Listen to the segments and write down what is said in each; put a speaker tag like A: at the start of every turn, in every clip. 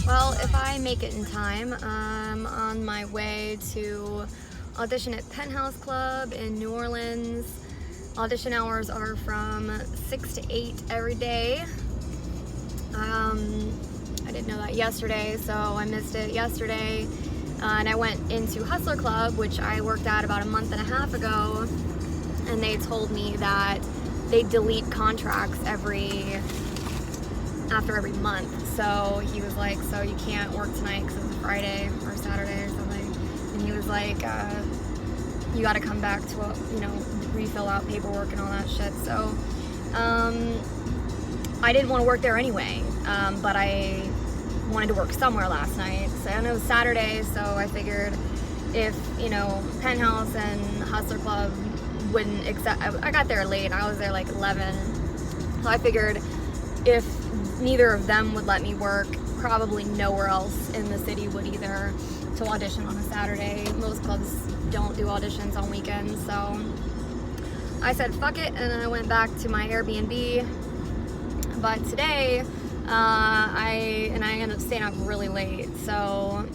A: Well, if I make it in time, I'm on my way to audition at Penthouse Club in New Orleans. Audition hours are from 6 to 8 every day. I didn't know that yesterday, so I missed it yesterday. And I went into Hustler Club, which I worked at about a month and a half ago, and they told me that they delete contracts after every month. So he was like, so you can't work tonight because it's Friday or Saturday or something. And he was like, you got to come back to, refill out paperwork and all that shit. So I didn't want to work there anyway, but I wanted to work somewhere last night. So, and it was Saturday, so I figured if, Penthouse and Hustler Club wouldn't accept, I got there late. I was there like 11. So I figured if neither of them would let me work, probably nowhere else in the city would either, to audition on a Saturday. Most clubs don't do auditions on weekends, so I said fuck it, and I went back to my Airbnb. But today, I ended up staying up really late, so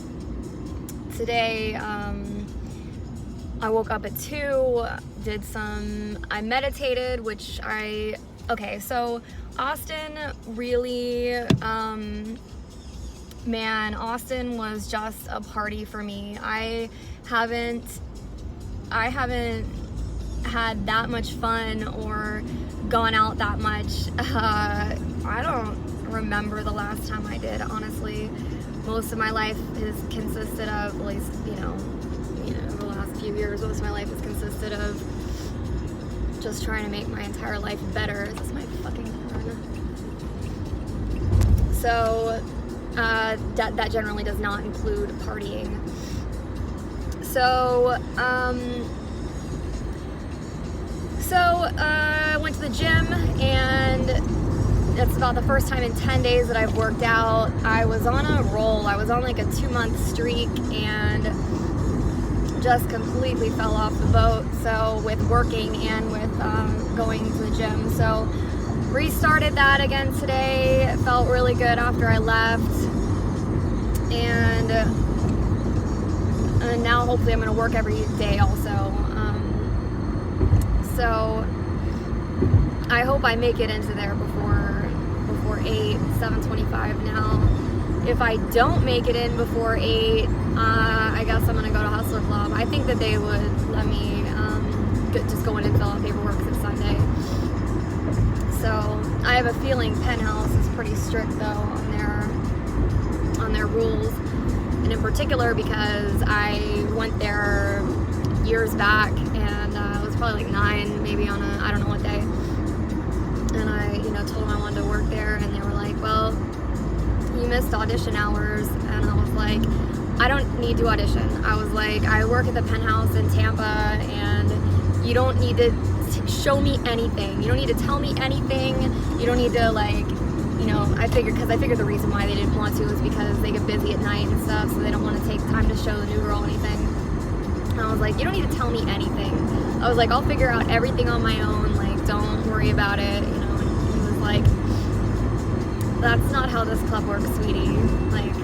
A: today I woke up at 2, I meditated, so Austin really, Austin was just a party for me. I haven't had that much fun or gone out that much. I don't remember the last time I did, honestly. Most of my life has consisted of, at least, the last few years, most of my life has consisted of just trying to make my entire life better. This is my fucking horn. So that generally does not include partying. So I went to the gym, and that's about the first time in 10 days that I've worked out. I was on a roll. I was on like a 2-month streak and just completely fell off the boat. So with working and with going to the gym. So restarted that again today. It felt really good after I left. And now hopefully I'm going to work every day also. So I hope I make it into there before 8, 7:25 now. If I don't make it in before 8, I guess I'm gonna go to Hustler Club. I think that they would let me just go in and fill out paperwork because it's Sunday. So I have a feeling Penthouse is pretty strict though on their rules, and in particular because I went there years back, and it was probably like 9, maybe on I don't know what day, and I told them I wanted to work there, and they were like, well, you missed audition hours. And I was like, I don't need to audition. I was like, I work at the Penthouse in Tampa, and you don't need to show me anything. You don't need to tell me anything. You don't need to I figured the reason why they didn't want to was because they get busy at night and stuff, so they don't want to take time to show the new girl anything. And I was like, you don't need to tell me anything. I was like, I'll figure out everything on my own, like, don't worry about it, And he was like, that's not how this club works, sweetie. Like,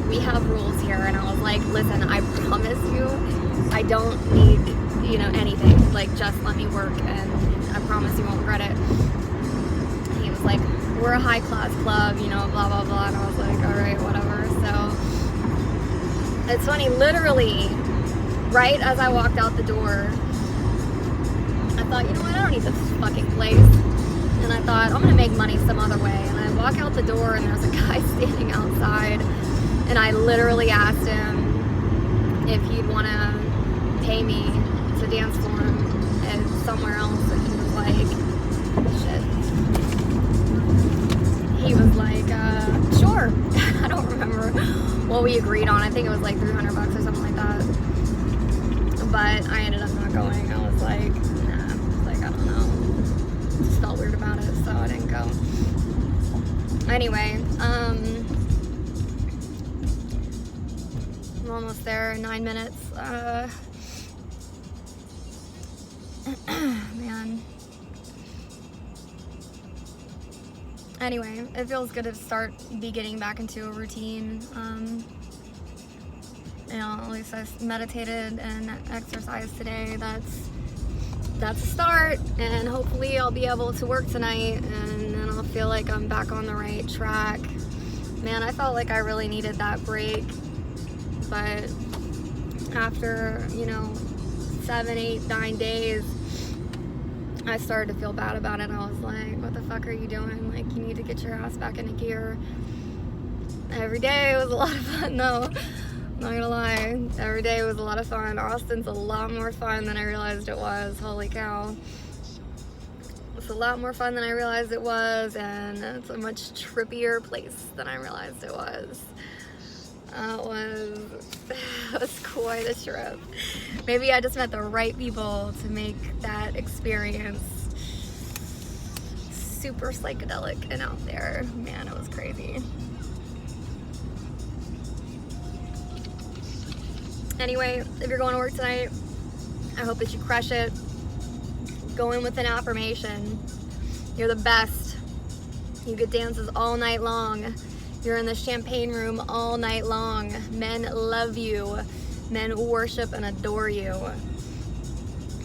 A: we have rules here. And I was like, listen, I promise you, I don't need, anything. Like, just let me work, and I promise you won't regret it. And he was like, we're a high-class club, blah, blah, blah. And I was like, all right, whatever. So it's funny, literally, right as I walked out the door, I thought, you know what, I don't need this fucking place. And I thought, I'm gonna make money some other way. And I walk out the door, and there's a guy standing outside, and I literally asked him if he'd wanna pay me to dance for him somewhere else, and he was like, shit. He was like, sure. I don't remember what we agreed on. I think it was like $300 or something like that. But I ended up not going. I was like, nah. Like, I don't know. Just felt weird about it, so I didn't go. Anyway, I'm almost there. 9 minutes. Man. Anyway, it feels good to be getting back into a routine. You know, at least I meditated and exercised today. That's a start, and hopefully I'll be able to work tonight, and then I'll feel like I'm back on the right track. Man, I felt like I really needed that break, but after, you know, 7, 8, 9 days, I started to feel bad about it. I was like, what the fuck are you doing? Like, you need to get your ass back into gear. Every day was a lot of fun, though. I'm not gonna lie. Every day was a lot of fun. Austin's a lot more fun than I realized it was. Holy cow. It's a lot more fun than I realized it was, and it's a much trippier place than I realized it was. It was quite a trip. Maybe I just met the right people to make that experience super psychedelic and out there. Man, it was crazy. Anyway, if you're going to work tonight, I hope that you crush it. Go in with an affirmation. You're the best. You get dances all night long. You're in the champagne room all night long. Men love you. Men worship and adore you.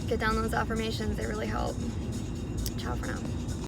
A: Get down those affirmations. They really help. Ciao for now.